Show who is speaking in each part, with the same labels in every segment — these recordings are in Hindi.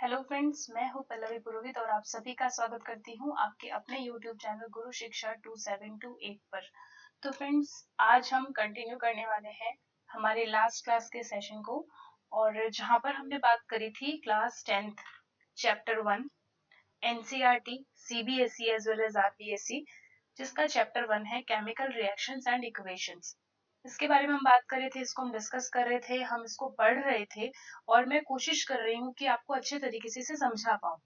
Speaker 1: हेलो फ्रेंड्स, मैं हूं पल्लवी पुरोहित और आप सभी का स्वागत करती हूं आपके अपने यूट्यूब चैनल गुरु शिक्षा 2728 पर। तो फ्रेंड्स, आज हम कंटिन्यू करने वाले हैं हमारे लास्ट क्लास के सेशन को, और जहां पर हमने बात करी थी class 10th chapter 1 NCERT CBSE as well as RBSE, जिसका चैप्टर 1 है केमिकल रिएक्शंस एंड इक्वेशंस। इसके बारे में हम बात कर रहे थे, इसको हम डिस्कस कर रहे थे, हम इसको पढ़ रहे थे और मैं कोशिश कर रही हूँ कि आपको अच्छे तरीके से इसे समझा पाऊँ।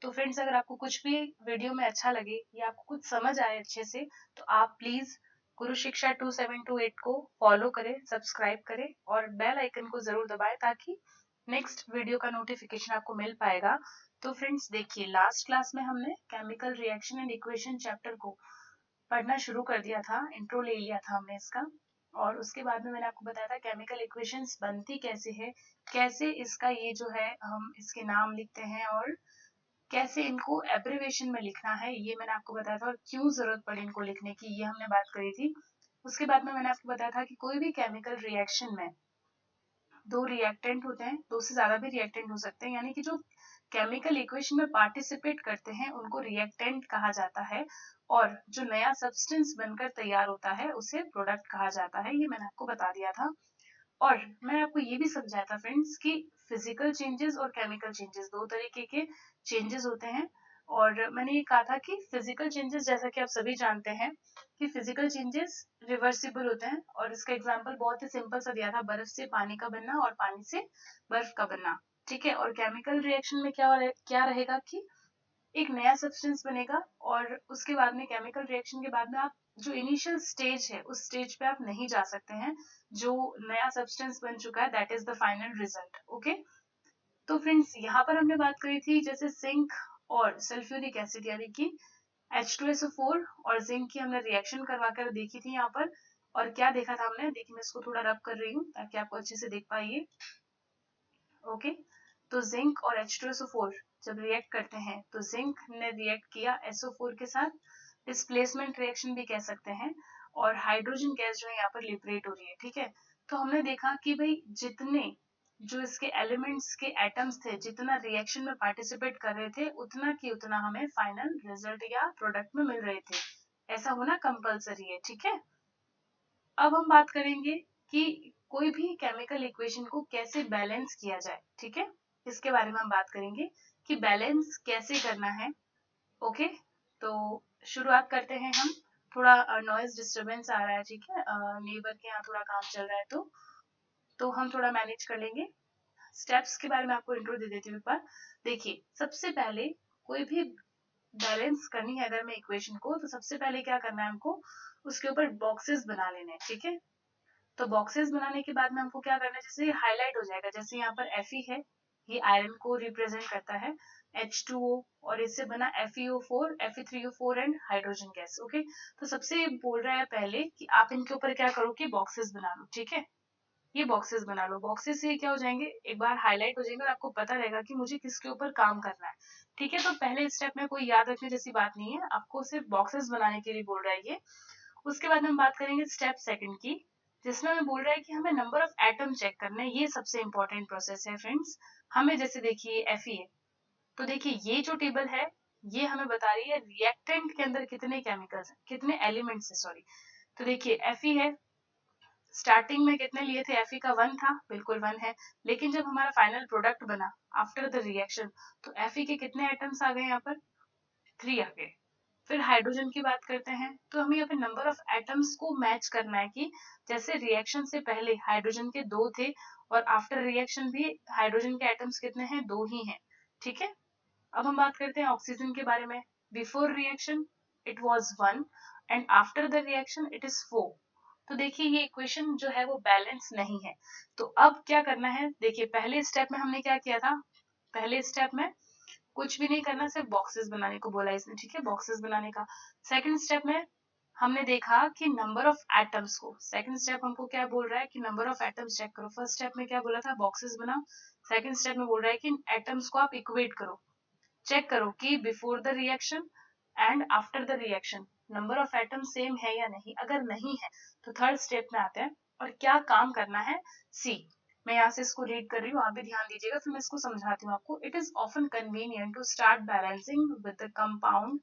Speaker 1: तो फ्रेंड्स, अगर आपको कुछ भी वीडियो में अच्छा लगे या आपको कुछ समझ आए अच्छे से, तो आप प्लीज गुरु शिक्षा 2728 को फॉलो करें, सब्सक्राइब करें और बेल आइकन को जरूर दबाएं ताकि नेक्स्ट वीडियो का नोटिफिकेशन आपको मिल पाएगा। तो फ्रेंड्स देखिए, लास्ट क्लास में हमने chemical reaction and equation chapter को पढ़ना शुरू कर दिया था, इंट्रो ले लिया था हमने इसका, और उसके बाद में मैंने आपको बताया था केमिकल इक्वेशंस बनती कैसे है, कैसे इसका ये जो है हम इसके नाम लिखते हैं और कैसे इनको एब्रिविएशन में लिखना है, ये मैंने आपको बताया था, और क्यों जरूरत पड़ी इनको लिखने की, ये हमने बात करी थी। उसके बाद में मैंने आपको बताया था कि कोई भी केमिकल रिएक्शन में दो रिएक्टेंट होते हैं, दो से ज्यादा भी रिएक्टेंट हो सकते हैं, यानी कि जो केमिकल इक्वेशन में पार्टिसिपेट करते हैं उनको रिएक्टेंट कहा जाता है, और जो नया सब्सटेंस बनकर तैयार होता है उसे प्रोडक्ट कहा जाता है। ये मैंने आपको बता दिया था, और मैंने आपको ये भी समझाया था फ्रेंड्स कि फिजिकल चेंजेस और केमिकल चेंजेस दो तरीके के चेंजेस होते हैं। और मैंने ये कहा था कि फिजिकल चेंजेस, जैसा कि आप सभी जानते हैं कि फिजिकल चेंजेस रिवर्सिबल होते हैं, और इसका एग्जांपल बहुत ही सिंपल सा दिया था, बर्फ से पानी का बनना और पानी से बर्फ का बनना। ठीक है, और केमिकल रिएक्शन में क्या रहेगा कि एक नया सब्सटेंस बनेगा, और उसके बाद में केमिकल रिएक्शन के बाद में आप जो इनिशियल स्टेज है उस स्टेज पे आप नहीं जा सकते हैं, जो नया सब्सटेंस बन चुका है that is the final result. Okay, तो फ्रेंड्स यहाँ पर हमने बात करी थी जैसे जिंक और सल्फ्यूरिक एसिड, यानी कि H2SO4 और जिंक की हमने रिएक्शन करवा कर देखी थी यहाँ पर, और क्या देखा था हमने, देखिए मैं इसको थोड़ा रब कर रही हूँ ताकि आपको अच्छे से देख पाइए। ओके, तो जिंक और H2SO4 जब रिएक्ट करते हैं तो जिंक ने रिएक्ट किया SO4 के साथ, डिस्प्लेसमेंट रिएक्शन भी कह सकते हैं, और हाइड्रोजन गैस जो है यहाँ पर लिबरेट हो रही है। ठीक है, तो हमने देखा कि भाई जितने जो इसके एलिमेंट्स के एटम्स थे, जितना रिएक्शन में पार्टिसिपेट कर रहे थे, उतना की उतना हमें फाइनल रिजल्ट या प्रोडक्ट में मिल रहे थे। ऐसा होना कंपलसरी है। ठीक है, अब हम बात करेंगे कि कोई भी केमिकल इक्वेशन को कैसे बैलेंस किया जाए। ठीक है, इसके बारे में हम बात करेंगे कि बैलेंस कैसे करना है। ओके, तो शुरुआत करते हैं हम। थोड़ा नॉइज डिस्टरबेंस आ रहा है, ठीक है, नेबर के यहाँ थोड़ा काम चल रहा है, तो हम थोड़ा मैनेज कर लेंगे। स्टेप्स के बारे में आपको इंट्रो दे देती हूँ एक बार। देखिए, सबसे पहले कोई भी बैलेंस करनी है अगर मैं इक्वेशन को, तो सबसे पहले क्या करना है हमको, उसके ऊपर बॉक्सेस बना लेने हैं। ठीक है, तो बॉक्सेस बनाने के बाद में हमको क्या करना है, जैसे हाईलाइट हो जाएगा, जैसे यहाँ पर Fe है, ये आयरन को रिप्रेजेंट करता है, H2O, और इससे बना FeO4, Fe3O4 and hydrogen gas. Okay, तो सबसे बोल रहा है पहले कि आप इनके ऊपर क्या करो कि बॉक्सेस बना लो। ठीक है, ये बॉक्सेस बना लो, बॉक्सेस से क्या हो जाएंगे, एक बार हाईलाइट हो जाएंगे और आपको पता रहेगा कि मुझे किसके ऊपर काम करना है। ठीक है, तो पहले स्टेप में कोई याद रखने जैसी बात नहीं है, आपको सिर्फ बॉक्सेस बनाने के लिए बोल रहा है ये। उसके बाद हम बात करेंगे स्टेप सेकंड की, जिसमें हमें बोल रहा है कि हमें नंबर ऑफ एटम चेक करना है। ये सबसे इंपॉर्टेंट प्रोसेस है फ्रेंड्स। हमें जैसे देखिए Fe है, तो देखिए ये जो टेबल है ये हमें बता रही है रिएक्टेंट के अंदर कितने केमिकल्स हैं, कितने एलिमेंट्स है, सॉरी। तो देखिए Fe है, स्टार्टिंग में कितने लिए थे, Fe का 1 था, बिल्कुल 1 है, लेकिन जब हमारा फाइनल प्रोडक्ट बना आफ्टर द रिएक्शन, तो Fe के कितने एटम्स आ गए यहाँ पर, 3 आ गए। फिर हाइड्रोजन की बात करते हैं, तो हमें यहाँ पे नंबर ऑफ एटम्स को मैच करना है कि जैसे रिएक्शन से पहले हाइड्रोजन के 2 थे और आफ्टर रिएक्शन भी हाइड्रोजन के एटम्स कितने हैं, 2 ही हैं। ठीक है, अब हम बात करते हैं ऑक्सीजन के बारे में। Before reaction it was 1 and after the reaction it is 4। तो देखिए ये इक्वेशन जो है वो बैलेंस नहीं है। तो अब क्या करना है, देखिए पहले स्टेप में हमने क्या किया था, पहले स्टेप में कुछ भी नहीं करना, सिर्फ बॉक्सेस बनाने को बोला इसने। ठीक है, बॉक्सेस बनाने का। सेकंड स्टेप में हमने देखा कि नंबर ऑफ एटम्स को, सेकंड स्टेप हमको क्या बोल रहा है कि नंबर ऑफ एटम्स चेक करो। फर्स्ट स्टेप में क्या बोला था, बॉक्सेस बनाओ। सेकंड स्टेप में बोल रहा है कि एटम्स को आप इक्वेट करो, चेक करो कि before the reaction and after the reaction number of atom same है या नहीं। अगर नहीं है तो थर्ड स्टेप में आते हैं और क्या काम करना है, सी। मैं यहाँ से इसको रीड कर रही हूँ, आप भी ध्यान दीजिएगा, फिर मैं इसको समझाती हूँ आपको. It is often convenient to start balancing with the compound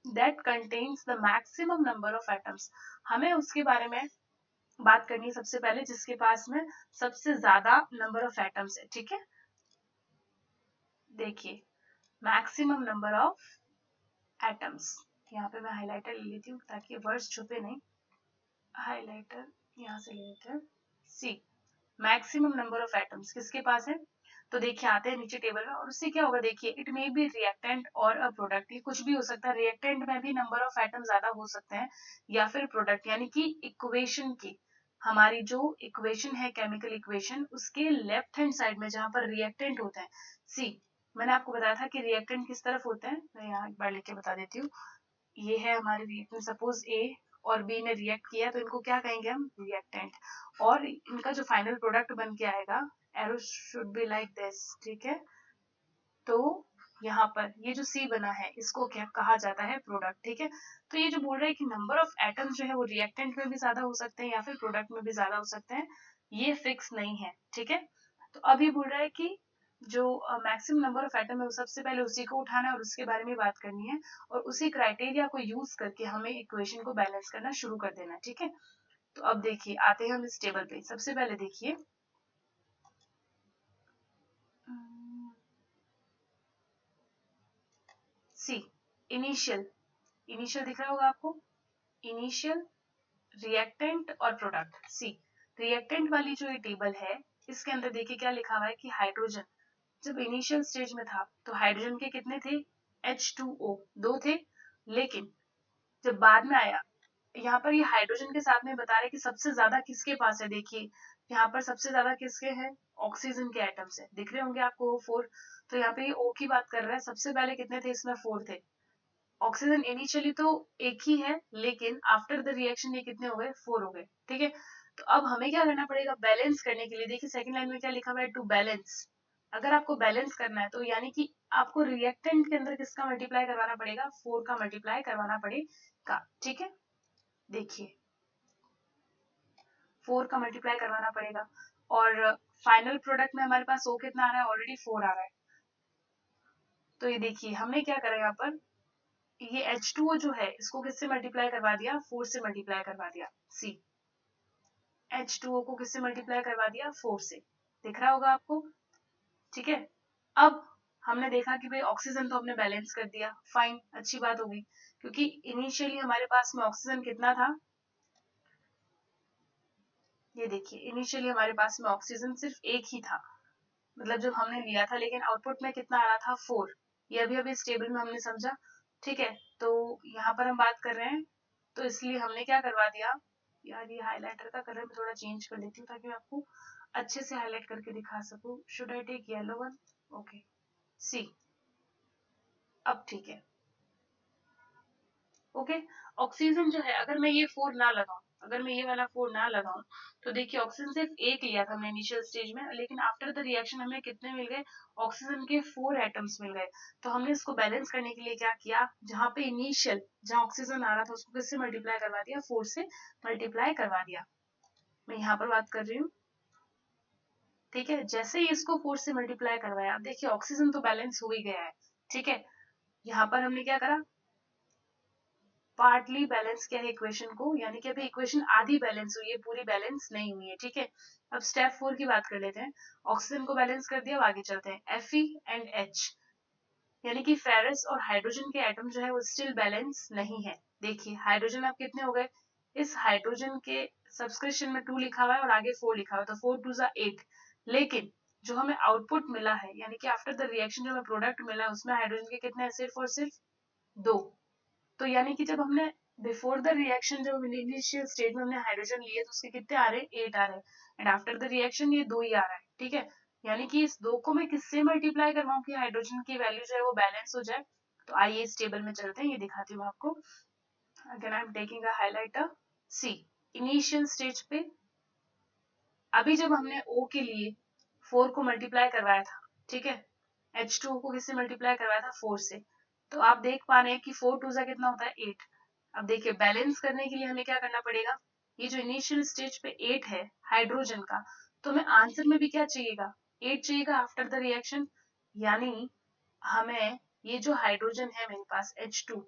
Speaker 1: that contains the maximum number of atoms. हमें उसके बारे में बात करनी है सबसे पहले जिसके पास में सबसे ज्यादा नंबर ऑफ एटम्स है. ठीक है, देखिए मैक्सिमम नंबर ऑफ एटम्स. यहाँ पे मैं हाइलाइटर ले लेती हूँ ताकि वर्ड्स छुपे नहीं. हाइलाइटर यहाँ से ले लेते हैं. सी, मैक्सिमम नंबर ऑफ एटम्स किसके पास है. तो देखिए आते हैं नीचे टेबल में, और उससे क्या होगा, देखिए इट मे बी रिएक्टेंट और अ प्रोडक्ट. ये कुछ भी हो सकता है, रिएक्टेंट में भी नंबर ऑफ एटम ज्यादा हो सकते हैं, या फिर प्रोडक्ट यानी कि इक्वेशन की, हमारी जो इक्वेशन है केमिकल इक्वेशन, उसके लेफ्ट हैंड साइड में जहां पर रिएक्टेंट होते हैं. सी, मैंने आपको बताया था कि रिएक्टेंट किस तरफ होते हैं, मैं यहाँ एक बार लिख के बता देती हूँ. ये है हमारे रिएक्टेंट, सपोज ए और बी ने रिएक्ट किया तो इनको क्या कहेंगे हम, रिएक्टेंट. और इनका जो फाइनल प्रोडक्ट बन के आएगा, arrow should be like this. ठीक है, तो यहाँ पर ये जो सी बना है इसको क्या कहा जाता है, प्रोडक्ट. ठीक है, तो ये जो बोल रहा है कि नंबर ऑफ एटम्स जो है वो रिएक्टेंट में भी ज्यादा हो सकते हैं या फिर प्रोडक्ट में भी ज्यादा हो सकते हैं, ये फिक्स नहीं है. ठीक है, तो अब ये बोल रहा है कि जो मैक्सिमम नंबर ऑफ एटम है वो सबसे पहले उसी को उठाना है और उसके बारे में बात करनी है, और उसी क्राइटेरिया को यूज करके हमें इक्वेशन को बैलेंस करना शुरू कर देना है. ठीक है, तो अब देखिए आते हैं हम इस टेबल पे. सबसे पहले देखिए सी, इनिशियल. इनिशियल दिख रहा होगा आपको, इनिशियल, रिएक्टेंट और प्रोडक्ट. सी, रिएक्टेंट वाली जो ये टेबल है इसके अंदर देखिए क्या लिखा हुआ है कि हाइड्रोजन जब इनिशियल स्टेज में था तो हाइड्रोजन के कितने थे, H2O, 2 थे. लेकिन जब बाद में आया, यहाँ पर ये हाइड्रोजन के साथ में बता रहे कि सबसे ज्यादा किसके पास है. देखिए यहाँ पर सबसे ज्यादा किसके हैं, ऑक्सीजन के एटम्स है, दिख रहे होंगे आपको वो 4. तो यहाँ पे ये O की बात कर रहा है, सबसे पहले कितने थे इसमें, 4 थे. ऑक्सीजन इनिशियली तो एक ही है, लेकिन आफ्टर द रिएक्शन ये कितने हो गए, 4 हो गए. ठीक है, तो अब हमें क्या करना पड़ेगा, बैलेंस करने के लिए. देखिए सेकंड लाइन में क्या लिखा हुआ है, टू बैलेंस. अगर आपको बैलेंस करना है तो यानी कि आपको रिएक्टेंट के अंदर किसका मल्टीप्लाई करवाना पड़ेगा, 4 का मल्टीप्लाई करवाना पड़ेगा. ठीक है, देखिए 4 का मल्टीप्लाई करवाना पड़ेगा, और फाइनल प्रोडक्ट में हमारे पास O कितना आ रहा है, ऑलरेडी 4 आ रहा है. तो ये देखिए हमने क्या करा यहाँ पर, ये H2O जो है इसको किससे मल्टीप्लाई करवा दिया, 4 से मल्टीप्लाई करवा दिया. सी, H2O को किससे मल्टीप्लाई करवा दिया, 4 से. दिख रहा होगा आपको. ठीक है, अब हमने देखा कि भाई ऑक्सीजन तो हमने बैलेंस कर दिया, फाइन, अच्छी बात होगी, क्योंकि इनिशियली हमारे पास में ऑक्सीजन कितना था, ये देखिए इनिशियली हमारे पास में ऑक्सीजन सिर्फ एक ही था, मतलब जब हमने लिया था, लेकिन आउटपुट में कितना आ रहा था, 4. ये अभी अभी इस टेबल में हमने समझा. ठीक है, तो यहाँ पर हम बात कर रहे हैं, तो इसलिए हमने क्या करवा दिया, यार ये हाइलाइटर का कलर मैं थोड़ा चेंज कर लेती हूँ ताकि मैं आपको अच्छे से हाईलाइट करके दिखा सकूं. Should I take yellow one, okay. See, अब ठीक है. ओके, ऑक्सीजन जो है अगर मैं ये 4 ना लगाऊं, अगर मैं ये वाला 4 ना लगाऊं, तो देखिए ऑक्सीजन सिर्फ एक लिया था हमने इनिशियल स्टेज में, लेकिन आफ्टर द रिएक्शन हमें कितने मिल गए, ऑक्सीजन के 4 एटम्स मिल गए. तो हमने इसको बैलेंस करने के लिए क्या किया, जहां पे इनिशियल जहां ऑक्सीजन आ रहा था उसको किससे मल्टीप्लाई करवा दिया, 4 से मल्टीप्लाई करवा दिया. मैं यहाँ पर बात कर रही हूँ. ठीक है, जैसे ही इसको 4 से मल्टीप्लाई करवाया, अब देखिए ऑक्सीजन तो बैलेंस हो ही गया है. ठीक है, यहाँ पर हमने क्या करा, पार्टली बैलेंस किया है इक्वेशन को, यानी कि अभी इक्वेशन आधी बैलेंस हुई है, पूरी बैलेंस नहीं हुई है. ठीक है, अब स्टेप 4 की बात कर लेते हैं. ऑक्सीजन को बैलेंस कर दिया, अब आगे चलते हैं. Fe एंड H, यानी कि फेरस और हाइड्रोजन के एटम जो है वो स्टिल बैलेंस नहीं है. देखिए हाइड्रोजन अब कितने हो गए, इस हाइड्रोजन के सब्सक्रिप्शन में 2 लिखा हुआ है और आगे 4 लिखा हुआ है, तो 4 2 8. लेकिन जो हमें आउटपुट मिला है, यानी कि आफ्टर द रिएक्शन जो हमें प्रोडक्ट मिला है, उसमें हाइड्रोजन के कितने हैं, सिर्फ और सिर्फ 2. तो यानी कि जब हमने बिफोर द रिएक्शन, जब इनिशियल स्टेज में हमने हाइड्रोजन लिए तो उसके कितने आ रहे हैं, 8 आ रहे हैं, एंड आफ्टर द रिएक्शन ये 2 ही आ रहा है. ठीक है, यानी कि इस 2 को मैं किससे मल्टीप्लाई करवाऊं कि हाइड्रोजन की वैल्यू जो है वो बैलेंस हो जाए. तो आइए इस टेबल में चलते हैं, ये दिखाती हूँ आपको. Again I am taking a highlighter. See, initial stage पे अभी जब हमने O के लिए 4 को मल्टीप्लाई करवाया था, ठीक है, H2O को किससे मल्टीप्लाई करवाया था, 4 से. तो आप देख पा रहे हैं कि 4 2 कितना होता है, 8. अब देखिए बैलेंस करने के लिए हमें क्या करना पड़ेगा, ये जो इनिशियल स्टेज पे 8 है हाइड्रोजन का, तो हमें आंसर में भी क्या चाहिएगा, 8 चाहिएगा आफ्टर द रिएक्शन। यानी हमें ये जो हाइड्रोजन है मेरे पास H2,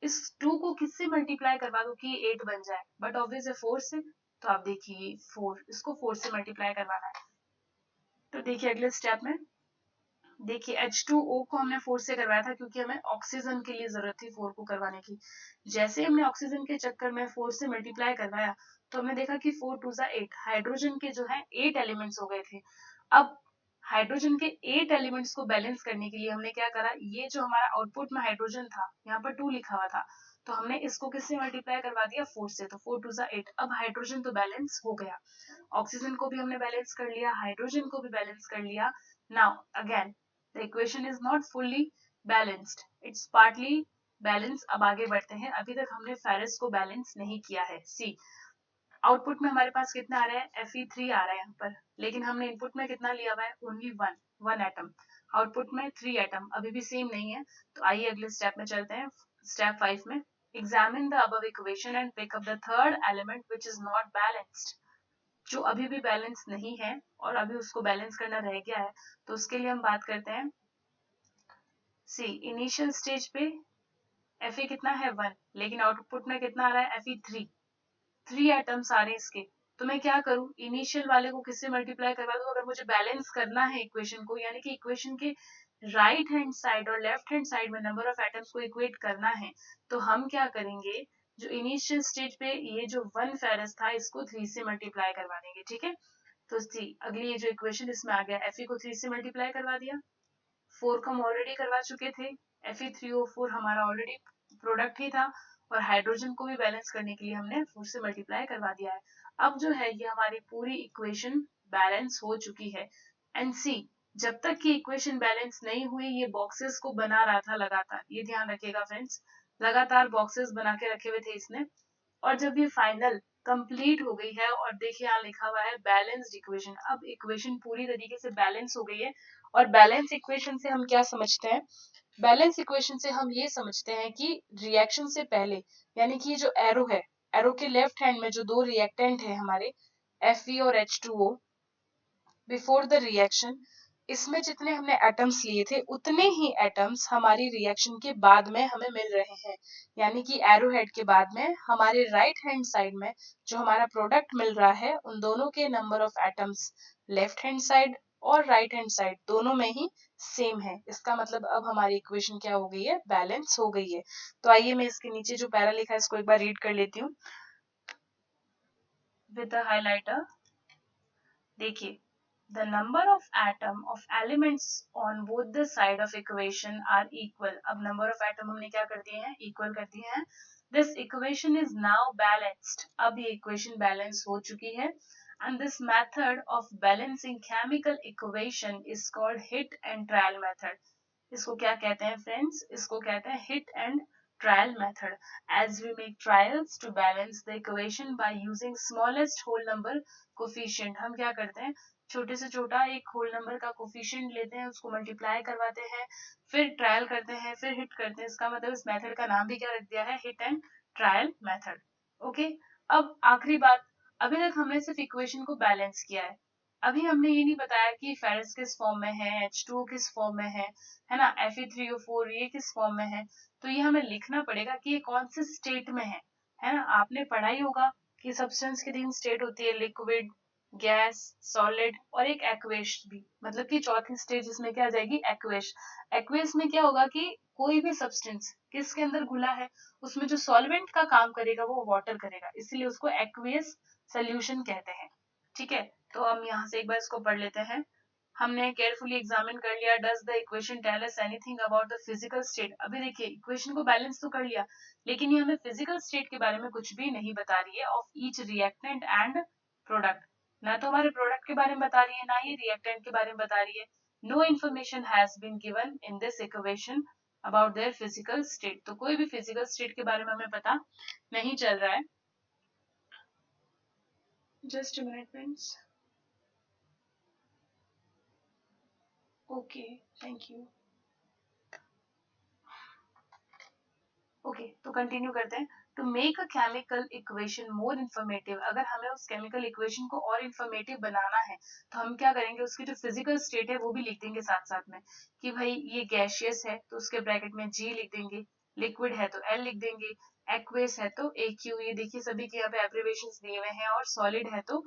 Speaker 1: इस 2 को किससे मल्टीप्लाई करवा दो कि 8 बन जाए, बट ऑब्वियस है 4 से। तो आप देखिए 4, इसको 4 से मल्टीप्लाई करवाना है। तो देखिए अगले स्टेप में देखिए H2O को हमने 4 से करवाया था क्योंकि हमें ऑक्सीजन के लिए जरूरत थी 4 को करवाने की। जैसे हमने ऑक्सीजन के चक्कर में 4 से मल्टीप्लाई करवाया तो हमने देखा कि 4 2 8, हाइड्रोजन के जो है 8 एलिमेंट्स हो गए थे। अब हाइड्रोजन के 8 एलिमेंट्स को बैलेंस करने के लिए हमने क्या करा, ये जो हमारा आउटपुट में हाइड्रोजन था, यहाँ पर 2 लिखा हुआ था, तो हमने इसको किससे मल्टीप्लाई करवा दिया, 4 से। तो 4 2 8। अब हाइड्रोजन तो बैलेंस हो गया, ऑक्सीजन को भी हमने बैलेंस कर लिया, हाइड्रोजन को भी बैलेंस कर लिया। Now again the equation is not fully balanced, it's partly balance. अब आगे बढ़ते हैं, अभी तक हमने फेरस को बैलेंस नहीं किया है। सी आउटपुट में हमारे पास कितना आ रहा है, Fe3 आ रहा है यहाँ पर, लेकिन हमने इनपुट में कितना लिया हुआ है, ओनली वन एटम। आउटपुट में 3 एटम, अभी भी सेम नहीं है। तो आइए अगले स्टेप में चलते हैं, स्टेप 5 में। Examine the above equation and pick up the third element which is not balanced. जो अभी भी बैलेंस नहीं है और अभी उसको बैलेंस करना रह गया है, तो उसके लिए हम बात करते हैं। सी इनिशियल स्टेज पे Fe कितना है 1, लेकिन आउटपुट में कितना आ रहा है, Fe3, 3 एटम्स आ रहे हैं इसके। तो मैं क्या करूं, इनिशियल वाले को किससे मल्टीप्लाई करवा दूं, अगर मुझे बैलेंस करना है इक्वेशन को, यानी कि इक्वेशन के राइट हैंड साइड और लेफ्ट हैंड साइड में नंबर ऑफ एटम्स को इक्वेट करना है, तो हम क्या करेंगे, जो इनिशियल स्टेज पे ये जो 1 फेरस था, इसको 3 से मल्टीप्लाई करवा देंगे, ठीक है। तो सी अगली ये जो इक्वेशन इसमें आ गया, Fe को 3 से मल्टीप्लाई करवा दिया, 4 को हम ऑलरेडी करवा चुके थे, Fe3O4 हमारा ऑलरेडी प्रोडक्ट ही था, और हाइड्रोजन को भी बैलेंस करने के लिए हमने 4 से मल्टीप्लाई करवा दिया है। अब जो है ये हमारी पूरी इक्वेशन बैलेंस हो चुकी है। एंड सी जब तक कि इक्वेशन बैलेंस नहीं हुई, ये बॉक्सेस को बना रहा था लगातार, ये ध्यान रखिएगा फ्रेंड्स, लगातार बॉक्सेस बना के रखे हुए थे इसने। और जब ये फाइनल कंप्लीट हो गई है, और देखिए यहाँ लिखा हुआ है बैलेंस्ड इक्वेशन, अब इक्वेशन पूरी तरीके से बैलेंस हो गई है। और बैलेंस इक्वेशन से हम क्या समझते हैं, बैलेंस इक्वेशन से हम ये समझते हैं कि रिएक्शन से पहले, यानी कि जो एरो है, एरो के लेफ्ट हैंड में जो दो रिएक्टेंट है हमारे Fe और H2O, बिफोर द रिएक्शन, इसमें जितने हमने एटम्स लिए थे उतने ही एटम्स हमारी रिएक्शन के बाद में हमें मिल रहे हैं। यानी कि एरो हेड के बाद में हमारे राइट हैंड साइड में जो हमारा प्रोडक्ट मिल रहा है, उन दोनों के number of atoms left hand side और राइट हैंड साइड दोनों में ही सेम है। इसका मतलब अब हमारी इक्वेशन क्या हो गई है, बैलेंस हो गई है। तो आइए मैं इसके नीचे जो पैरा लिखा है इसको एक बार रीड कर लेती हूँ विद द हाइलाइटर। देखिए the number of atom of elements on both the side of equation are equal। अब number of atom हमने क्या कर दिए हैं, equal कर दिए हैं। this equation is now balanced। अब ये equation balance हो चुकी है। and this method of balancing chemical equation is called hit and trial method। इसको क्या कहते हैं फ्रेंड्स, इसको कहते हैं hit and trial method, as we make trials to balance the equation by using smallest whole number coefficient। हम क्या करते हैं, छोटे से छोटा एक होल नंबर का कोफिशिएंट लेते हैं, उसको मल्टीप्लाई करवाते हैं, फिर ट्रायल करते हैं, फिर हिट करते हैं। इसका मतलब इस मेथड का नाम भी क्या रख दिया है, hit and trial method. Okay, अब आखिरी बात, अभी तक हमने सिर्फ इक्वेशन को बैलेंस किया है, अभी हमने ये नहीं बताया कि फेरस किस फॉर्म में है, H2O किस फॉर्म में है ना, Fe3O4 ये किस फॉर्म में है। तो ये हमें लिखना पड़ेगा कि ये कौन से स्टेट में है ना। आपने पढ़ा ही होगा कि सब्सटेंस की 3 स्टेट होती है, लिक्विड, गैस, सॉलिड और एक एक्वेस भी, मतलब कि चौथी स्टेज इसमें क्या आ जाएगी, एक्वेस। एक्वेस में क्या होगा कि कोई भी सब्सटेंस किसके अंदर घुला है, उसमें जो सॉल्वेंट का काम करेगा वो वाटर करेगा, इसलिए उसको एक्वेस सोल्यूशन कहते हैं। ठीक है, तो हम यहाँ से एक बार इसको पढ़ लेते हैं। हमने केयरफुली एग्जामिन कर लिया, does the equation tell us anything about the physical state. अभी देखिए इक्वेशन को बैलेंस तो कर लिया, लेकिन ये हमें फिजिकल स्टेट के बारे में कुछ भी नहीं बता रही है of each reactant and product. ना तो हमारे प्रोडक्ट के बारे में बता रही है, ना ही रिएक्टेंट के बारे में बता रही है। No information has been given in this equation about their physical state. तो कोई भी फिजिकल स्टेट के बारे में हमें पता नहीं चल रहा है। Just a minute friends. Okay, thank you. Okay, तो कंटिन्यू करते हैं। To make a chemical equation more informative, अगर हमें उस केमिकल इक्वेशन को और इन्फॉर्मेटिव बनाना है तो हम क्या करेंगे, उसकी जो फिजिकल स्टेट है वो भी लिख देंगे साथ साथ में, कि भाई ये गैशियस है तो उसके ब्रैकेट में G लिख देंगे, लिक्विड है तो L लिख देंगे, एक्वेस है तो AQ, ये देखिए सभी के यहाँ पे एब्रिविएशंस दिए हुए हैं, और सॉलिड है तो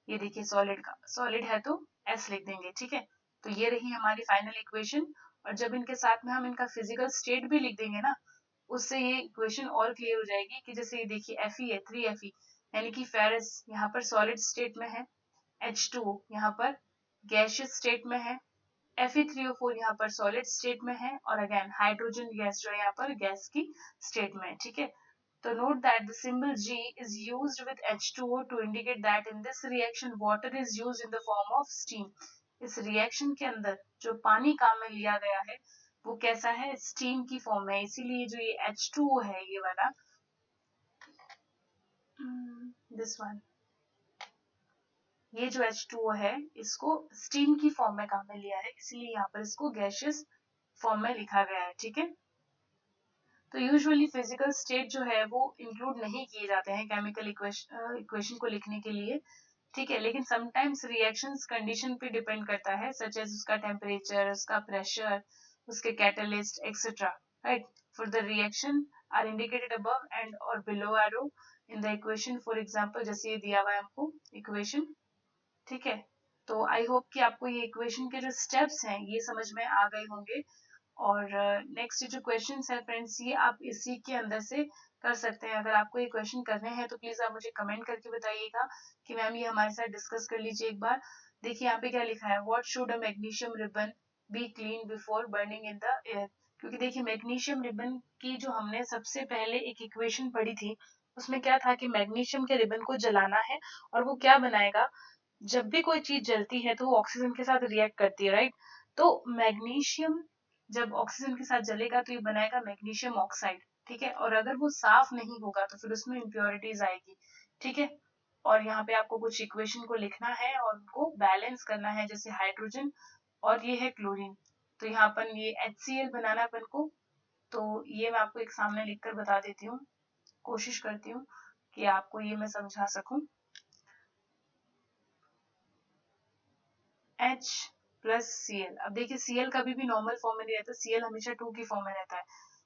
Speaker 1: ये देखिए सॉलिड है तो S लिख देंगे, ठीक है। तो ये रही हमारी फाइनल इक्वेशन, और जब इनके साथ में हम इनका फिजिकल स्टेट भी लिख देंगे ना, उससे ये इक्वेशन और क्लियर हो जाएगी कि जैसे ये देखिए Fe है 3Fe, यानी कि फेरस यहाँ पर सॉलिड स्टेट में है, H2O यहाँ पर गैशियस स्टेट में है, Fe3O4 यहाँ पर सॉलिड स्टेट में है, और अगेन हाइड्रोजन गैस जो है यहाँ पर गैस की स्टेट में है, ठीक है। तो note that the symbol G is used with H2O to indicate that in this reaction water is used in the form of steam. इस रिएक्शन के अंदर जो पानी काम में लिया गया है वो कैसा है, स्टीम की फॉर्म में, इसीलिए जो ये H2O है ये वाला, दिस वन, ये जो H2O है इसको स्टीम की फॉर्म में काम में लिया है, इसलिए यहाँ पर इसको गैशियस फॉर्म में लिखा गया है, ठीक है। तो यूजुअली फिजिकल स्टेट जो है वो इंक्लूड नहीं किए जाते हैं केमिकल इक्वेशन को लिखने के लिए, ठीक है, लेकिन समटाइम्स रिएक्शंस कंडीशन पे डिपेंड करता है, सच एज उसका टेम्परेचर, उसका प्रेशर, उसके catalyst etcetera, right. For the reaction are indicated above and और below arrow in the equation, for example जैसे ये दिया हुआ है हमको इक्वेशन, ठीक है। तो आई होप कि आपको ये इक्वेशन के जो स्टेप्स हैं ये समझ में आ गए होंगे, और नेक्स्ट जो क्वेश्चंस है फ्रेंड्स ये आप इसी के अंदर से कर सकते हैं। अगर आपको ये क्वेश्चन करने हैं तो प्लीज आप मुझे कमेंट करके बताइएगा कि मैम ये हमारे साथ डिस्कस कर लीजिए एक बार। देखिए यहाँ पे क्या लिखा है, what should a magnesium ribbon be clean before burning in the air, क्योंकि देखिए मैग्नीशियम रिबन की जो हमने सबसे पहले एक इक्वेशन पढ़ी थी उसमें क्या था कि मैग्नीशियम के रिबन को जलाना है, और वो क्या बनाएगा, जब भी कोई चीज जलती है तो वो ऑक्सीजन के साथ रिएक्ट करती है, राइट। तो मैग्नीशियम जब ऑक्सीजन के साथ जलेगा तो ये बनाएगा मैग्नीशियम ऑक्साइड, ठीक है, और अगर वो साफ नहीं होगा तो फिर उसमें इम्प्योरिटीज आएगी, ठीक है। और यहाँ पे आपको कुछ इक्वेशन को लिखना है और उनको बैलेंस करना है, जैसे हाइड्रोजन और ये है क्लोरीन, तो यहाँ पर ये HCl बनाना अपन को, तो ये मैं आपको एक सामने लिखकर बता देती हूँ, कोशिश करती हूँ कि आपको ये मैं समझा सकूं। H प्लस Cl, अब देखिए Cl कभी भी नॉर्मल फॉर्म में नहीं रहता, Cl हमेशा 2 की फॉर्म में रहता है,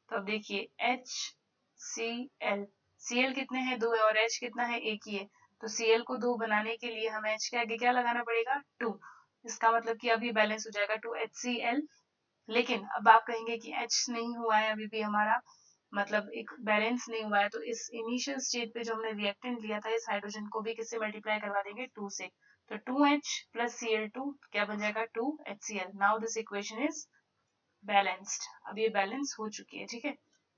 Speaker 1: तो अब देखिए HCl, Cl कितने हैं, 2 है, और H कितना है, 1 ही है, तो Cl को 2 बनाने के लिए हमें H के आगे क्या लगाना पड़ेगा, 2, इसका मतलब कि अब ये बैलेंस हो जाएगा 2HCl। लेकिन अब आप कहेंगे कि H नहीं हुआ है अभी भी हमारा, मतलब एक बैलेंस नहीं हुआ है, तो इस इनिशियल स्टेज पे जो हमने रिएक्टेंट लिया था इस हाइड्रोजन को भी किससे मल्टीप्लाई करवा देंगे, 2 से, तो 2H प्लस Cl2 क्या बन जाएगा, 2HCl। Now this equation is balanced, अब ये बैलेंस हो चुकी है, ठीक है।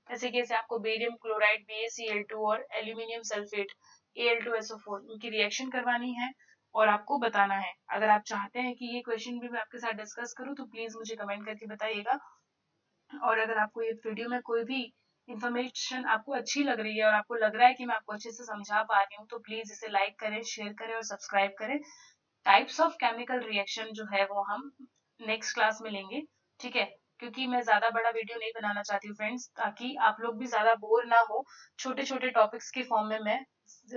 Speaker 1: ऐसे कैसे आपको बेरियम क्लोराइड BaCl2 और एल्यूमिनियम सल्फेट Al2SO4 इनकी रिएक्शन करवानी है और आपको बताना है। अगर आप चाहते हैं कि ये क्वेश्चन भी मैं आपके साथ डिस्कस करूं तो प्लीज मुझे कमेंट करके बताइएगा, और अगर आपको ये वीडियो में कोई भी इंफॉर्मेशन आपको अच्छी लग रही है और आपको लग रहा है कि मैं आपको अच्छे से समझा पा रही हूँ तो प्लीज इसे लाइक करें, शेयर करें और सब्सक्राइब करें। टाइप्स ऑफ केमिकल रिएक्शन जो है वो हम नेक्स्ट क्लास में लेंगे, ठीक है, क्योंकि मैं ज्यादा बड़ा वीडियो नहीं बनाना चाहती हूँ फ्रेंड्स, ताकि आप लोग भी ज्यादा बोर ना हो। छोटे छोटे टॉपिक्स के फॉर्म में मैं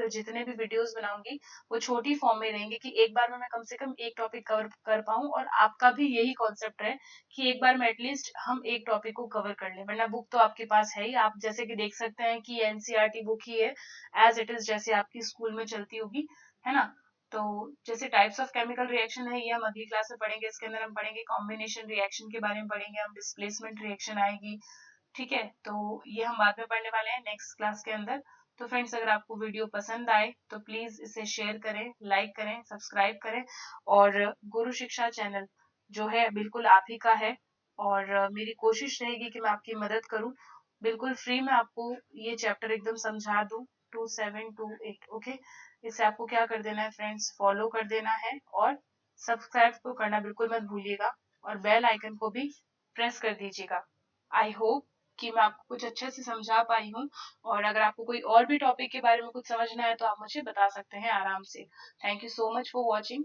Speaker 1: जितने भी वीडियोस बनाऊंगी वो छोटी फॉर्म में रहेंगे, कि एक बार में मैं कम से कम एक टॉपिक कवर कर पाऊं, और आपका भी यही कॉन्सेप्ट है कि एक बार में एटलीस्ट हम एक टॉपिक को कवर कर लें, वरना बुक तो आपके पास है ही, आप जैसे कि देख सकते हैं कि NCERT बुक ही है एज इट इज, जैसे आपकी स्कूल में चलती होगी, है ना। तो जैसे टाइप्स ऑफ केमिकल रिएक्शन है ये हम अगली क्लास में पढ़ेंगे, इसके अंदर हम पढ़ेंगे कॉम्बिनेशन रिएक्शन के बारे में पढ़ेंगे, हम डिस्प्लेसमेंट रिएक्शन आएगी, ठीक है, तो ये हम बाद में पढ़ने वाले हैं नेक्स्ट क्लास के अंदर। तो फ्रेंड्स अगर आपको वीडियो पसंद आए तो प्लीज इसे शेयर करें, लाइक करें, सब्सक्राइब करें, और गुरु शिक्षा चैनल जो है बिल्कुल आप ही का है, और मेरी कोशिश रहेगी कि मैं आपकी मदद करूं, बिल्कुल फ्री में आपको ये चैप्टर एकदम समझा दूं, 2728, ओके। इसे आपको क्या कर देना है फ्रेंड्स, फॉलो कर देना है, और सब्सक्राइब तो करना बिल्कुल मत भूलिएगा, और बेल आइकन को भी प्रेस कर दीजिएगा। आई होप कि मैं आपको कुछ अच्छे से समझा पाई हूँ, और अगर आपको कोई और भी टॉपिक के बारे में कुछ समझना है तो आप मुझे बता सकते हैं आराम से। Thank you so much for watching.